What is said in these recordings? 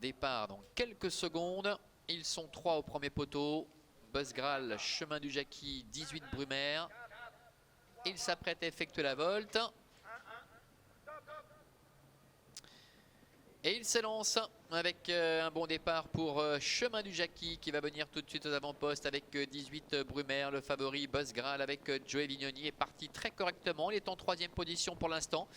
départ dans quelques secondes. Ils sont 3 au premier poteau. Buzzgral, chemin du Jackie, 18 Brumaire. Il s'apprête à effectuer la volte. Et il s'élance avec un bon départ pour Chemin du Jackie qui va venir tout de suite aux avant-postes avec 18 Brumaire. Le favori Buzzgral avec Joey Vignoni est parti très correctement. Il est en 3e position pour l'instant.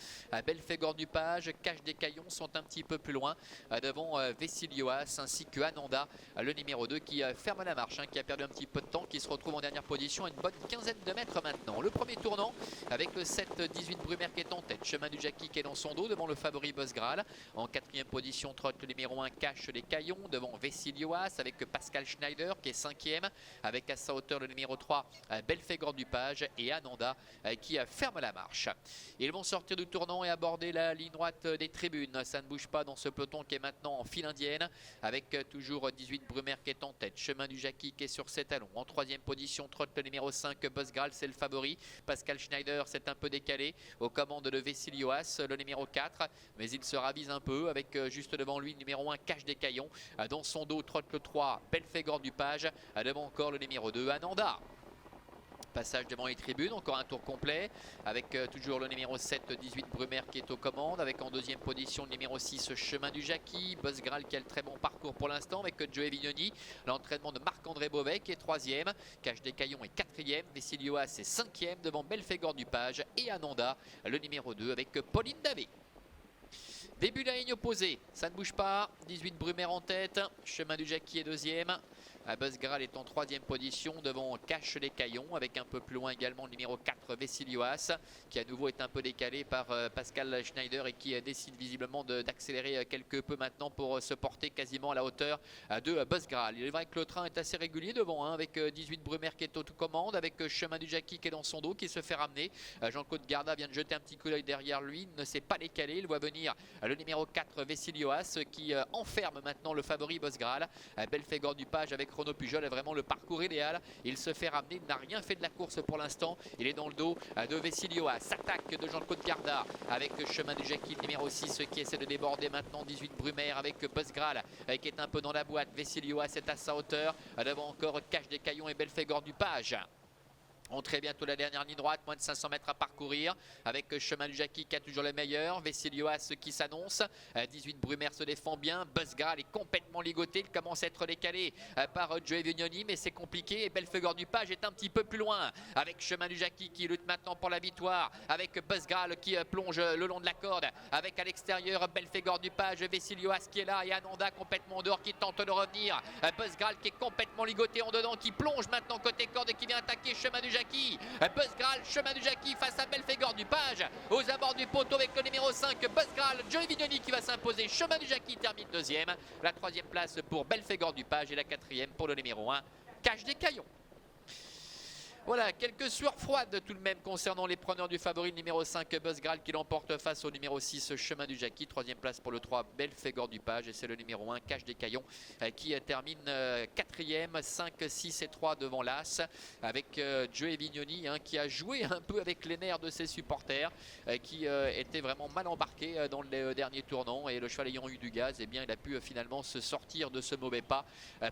Belphégor du Page, Cache des Caillons sont un petit peu plus loin devant Vessilioas ainsi que Ananda, le numéro 2 qui ferme la marche, qui a perdu un petit peu de temps, qui se retrouve en dernière position à une bonne quinzaine de mètres maintenant. Le premier tournant avec le 7-18 Brumaire qui est en tête. Chemin du Jackie qui est dans son dos devant le favori Buzzgral. En 4e position, trotte le numéro 1 Cache les Caillons devant Vessilioas avec Pascal Schneider qui est 5e, avec à sa hauteur le numéro 3 Belphégor du Page et Ananda qui ferme la marche. Ils vont sortir du tournant et aborder la ligne droite des tribunes. Ça ne bouge pas dans ce peloton qui est maintenant en file indienne avec toujours 18 Brumaire qui est en tête. Chemin du Jackie qui est sur ses talons. En 3e position, trotte le numéro 5 Buzzgral, c'est le favori. Pascal Schneider s'est un peu décalé aux commandes de Vessilioas, le numéro 4, mais il se ravise un peu avec juste devant lui numéro 1 Cache des Caillons. Dans son dos trotte le 3 Belphégor du Page. Devant encore le numéro 2 Ananda. Passage devant les tribunes, encore un tour complet avec toujours le numéro 7 18 Brumaire qui est aux commandes, avec en 2e position le numéro 6 Chemin du Jackie. Buzzgral qui a le très bon parcours pour l'instant avec Joey Vignoni. L'entraînement de Marc-André Beauvais qui est 3e, Cache des Caillons est 4e, Vessilioas est 5e devant Belphégor du Page et Ananda le numéro 2 avec Pauline Davé. Début de la ligne opposée, ça ne bouge pas. 18 Brumaire en tête, Chemin du Jackie est 2e. Buzzgral est en 3e position devant Cache les Caillons, avec un peu plus loin également le numéro 4 Vessilioas qui à nouveau est un peu décalé par Pascal Schneider et qui décide visiblement d'accélérer quelque peu maintenant pour se porter quasiment à la hauteur de Buzzgral. Il est vrai que le train est assez régulier devant, avec 18 Brumaire qui est aux commandes, avec Chemin du Jackie qui est dans son dos, qui se fait ramener. Jean-Claude Garda vient de jeter un petit coup d'œil derrière lui, ne s'est pas décalé, il voit venir le numéro 4 Vessilioas qui enferme maintenant le favori Buzzgral. Belphégor du Page avec Renaud Pujol a vraiment le parcours idéal. Il se fait ramener, il n'a rien fait de la course pour l'instant. Il est dans le dos de Vessilioas. Attaque de Jean-Claude Garda avec Chemin du Jackie numéro 6 qui essaie de déborder maintenant 18 Brumaire avec Buzzgral qui est un peu dans la boîte. Vessilioas est à sa hauteur. Devant encore Cache des Caillons et Belphégor du Page. On très bientôt la dernière ligne droite, moins de 500 mètres à parcourir avec Chemin du Jackie qui a toujours le meilleur. Vessilioas qui s'annonce. 18 Brumaire se défend bien. Buzzgral est complètement ligoté. Il commence à être décalé par Joey Vignoni, mais c'est compliqué. Et Belphégor du Page est un petit peu plus loin avec Chemin du Jackie qui lutte maintenant pour la victoire. Avec Buzzgral qui plonge le long de la corde. Avec à l'extérieur Belphégor du Page, Vessilioas qui est là et Ananda complètement en dehors qui tente de revenir. Buzzgral qui est complètement ligoté en dedans, qui plonge maintenant côté corde et qui vient attaquer Chemin du Jackie. Buzzgral, Chemin du Jackie face à Belphégor du Page aux abords du poteau avec le numéro 5 Buzzgral, Joey Vignoni qui va s'imposer. Chemin du Jackie termine 2e, la 3e place pour Belphégor du Page et la 4e pour le numéro 1 Cache des Caillons. Voilà, quelques sueurs froides tout de même concernant les preneurs du favori, le numéro 5 Buzzgral qui l'emporte face au numéro 6 Chemin du Jackie. 3e place pour le 3 Belphégor du Page et c'est le numéro 1 Cache des Caillons qui termine 4e, 5, 6 et 3 devant l'As avec Joey Vignoni qui a joué un peu avec les nerfs de ses supporters qui étaient vraiment mal embarqués dans le dernier tournant, et le cheval ayant eu du gaz, bien il a pu finalement se sortir de ce mauvais pas,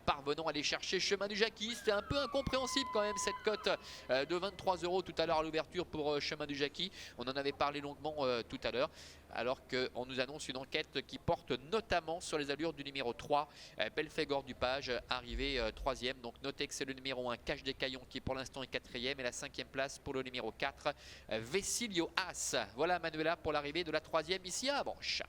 parvenant à aller chercher Chemin du Jackie. C'était un peu incompréhensible quand même cette cote de 23 € tout à l'heure à l'ouverture pour Chemin du Jackie. On en avait parlé longuement tout à l'heure, alors qu'on nous annonce une enquête qui porte notamment sur les allures du numéro 3 Belphégor du Page, arrivé 3e. Donc notez que c'est le numéro 1 Cache des Caillons qui pour l'instant est 4e et la 5e place pour le numéro 4 Vessilioas. Voilà Manuela pour l'arrivée de la 3e ici à Avranches.